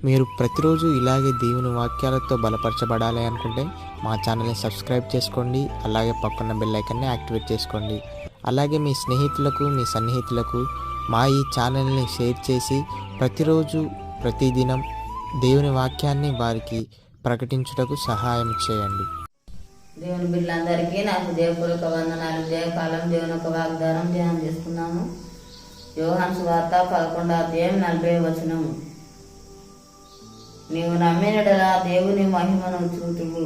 మీరు ప్రతిరోజు ఇలాగే దేవుని వాక్యాలతో బలపరచబడాలి అనుకుంటే మా ఛానల్ని సబ్స్క్రైబ్ చేసుకోండి. అలాగే పక్కన బెల్ ఐకాన్ని యాక్టివేట్ చేసుకోండి. అలాగే మీ స్నేహితులకు, మీ సన్నిహితులకు మా ఈ ఛానల్ని షేర్ చేసి ప్రతిరోజు ప్రతిదినం దేవుని వాక్యాన్ని వారికి ప్రకటించుటకు సహాయం చేయండి. దేవుని బిడ్డలందరికీ నా హృదయపూర్వక వందనాలు. జయకాలం దేవుని ఒక వాగ్దానం ధ్యానం చేసుకున్నాము. యోహాను సువార్త 11:40 నీవు నమ్మినడలా దేవుని మహిమను చూతువు.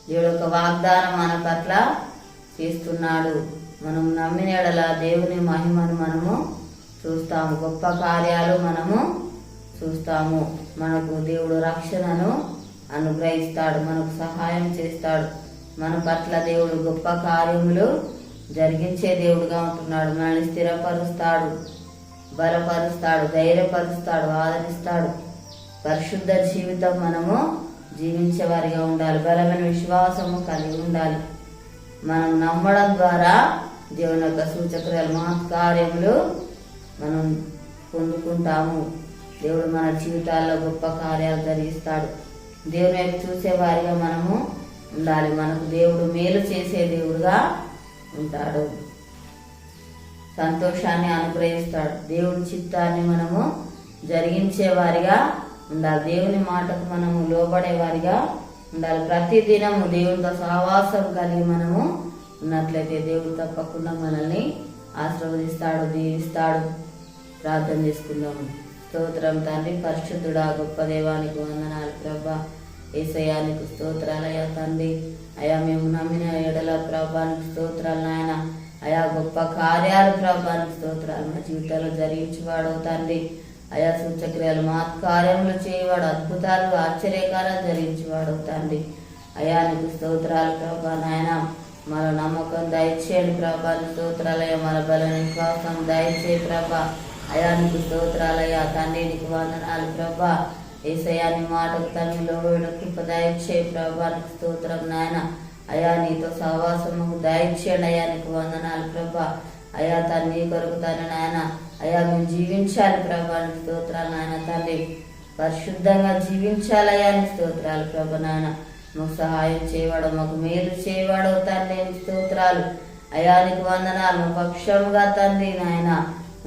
దేవుడు ఒక వాగ్దానం మన పట్ల చేస్తున్నాడు. మనం నమ్మినడలా దేవుని మహిమను మనము చూస్తాము, గొప్ప కార్యాలు మనము చూస్తాము. మనకు దేవుడు రక్షణను అనుగ్రహిస్తాడు, మనకు సహాయం చేస్తాడు. మన పట్ల దేవుడు గొప్ప కార్యములు జరిగించే దేవుడుగా ఉంటున్నాడు. మనల్ని స్థిరపరుస్తాడు, బలపరుస్తాడు, ధైర్యపరుస్తాడు, ఆదరిస్తాడు. పరిశుద్ధ జీవితం మనము జీవించేవారిగా ఉండాలి. బలమైన విశ్వాసము కలిగి ఉండాలి. మనం నమ్మడం ద్వారా దేవుని యొక్క సూచక్రియలు, మహత్కార్యములు మనం పొందుకుంటాము. దేవుడు మన జీవితాల్లో గొప్ప కార్యాలు జరిగిస్తాడు. దేవుని వైపు చూసేవారిగా మనము ఉండాలి. మనకు దేవుడు మేలు చేసే దేవుడుగా ఉంటాడు, సంతోషాన్ని అనుగ్రహిస్తాడు. దేవుడి చిత్తాన్ని మనము జరిగించే వారిగా ఉండాలి. దేవుని మాటకు మనము లోబడేవారిగా ఉండాలి. ప్రతి దినము దేవునితో సహవాసం కలిగి మనము ఉన్నట్లయితే దేవుడు తప్పకుండా మనల్ని ఆశీర్వదిస్తాడు, దీవిస్తాడు. ప్రార్థన చేసుకుందాము. స్తోత్రం తండ్రి, పరిశుద్ధుడా, గొప్ప దేవానికి వందనాలు ప్రభా. యేసయ్యానికి స్తోత్రాలయ్యా తండ్రి. అయా మేము నమ్మిన ఎడల ప్రభానికి స్తోత్రాలు నాయన. అయా గొప్ప కార్యాలు ప్రభానికి స్తోత్రాలు మా జీవితాల్లో జరిగించేవాడు తండ్రి. అయా సూచక్రియలు, మహత్కార్యములు చేయవాడు, అద్భుతాలు, ఆశ్చర్యకారాలు జరిగించేవాడు తండ్రి. అయా నీకు స్తోత్రాలు ప్రభా నాయన. మన నమ్మకం దయచేయండి ప్రభానికి స్తోత్రాలయ్యా. మన బలమైన విశ్వాసం దయచేయి ప్రభా. అయా నీకు స్తోత్రాలయ్యా తండ్రి. నీకు వందనాలు ప్రభా. యేసయ్యాని మాటకు తనలో కృప దయచేయి ప్రభానికి స్తోత్రం నాయన. అయా నీతో సహవాసము దయచేయండి. అయా నీకు వందనాలు ప్రభా. అయా తను నీ కొరకు తను నాయన. అయా మేము జీవించాలి ప్రభానికి స్తోత్రాలు నాయన తండ్రి. పరిశుద్ధంగా జీవించాలి. అయా నీ స్తోత్రాలు ప్రభా నాయన. మాకు సహాయం చేయవాడు, మాకు మేలు చేయవాడు తండ్రి. స్తోత్రాలు అయా నీకు వందనాలు. మా పక్షంగా తండ్రి నాయన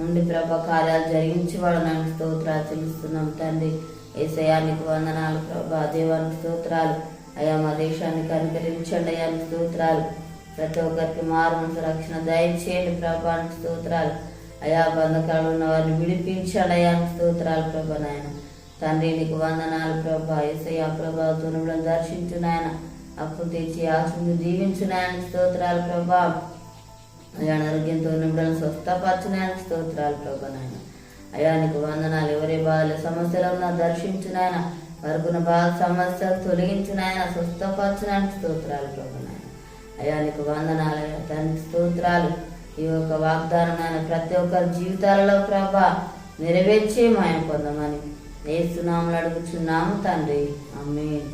ఉండి ప్రభ కార్యాలు జరిగించేవాడు నాయన. స్తోత్రాలు చెల్లిస్తున్నాం తండ్రి. యేసయ్యా నీకు వందనాలు ప్రభా. దేవానికి స్తోత్రాలు. అయా మా దేశాన్ని కనికరించండి. అయా నీకు స్తోత్రాలు. ప్రతి ఒక్కరికి మారుమనసు రక్షణ దయచేయండి ప్రభానికి స్తోత్రాలు. అయా బంధకాలు ఉన్న వారిని విడిపించండి. అయా స్తోత్రాలు ప్రభా నాయన తండ్రి. నీకు వందనాలు ప్రభా. యేసయ్యా ప్రభాతో నిమ్మడం దర్శించు నాయన. అప్పు తెచ్చి ఆశను దీవించు నాయన. స్తోత్రాలు ప్రభా. అయా ఆరోగ్యంతో నిమ్మడం స్వస్థపరచు నాయన. స్తోత్రాలు ప్రభా నాయన. అయా నీకు వందనాలు. ఎవరి బాధలు సమస్యలు ఉన్నా దర్శించు నాయన. వరకున్న బాధ సమస్యలు తొలగించు నాయన. స్వస్థపరచు నాయన. స్తోత్రాలు ప్రభా నాయన. అయా నీకు వందనాలు. అయ్యా తండ్రి స్తోత్రాలు. ఈ యొక్క వాగ్దానం నాయన ప్రతి ఒక్కరి జీవితాలలో ప్రభా నెరవేర్చే మాయం పొందమని యేసు నామములో అడుగుచున్నాము తండ్రి. ఆమేన్.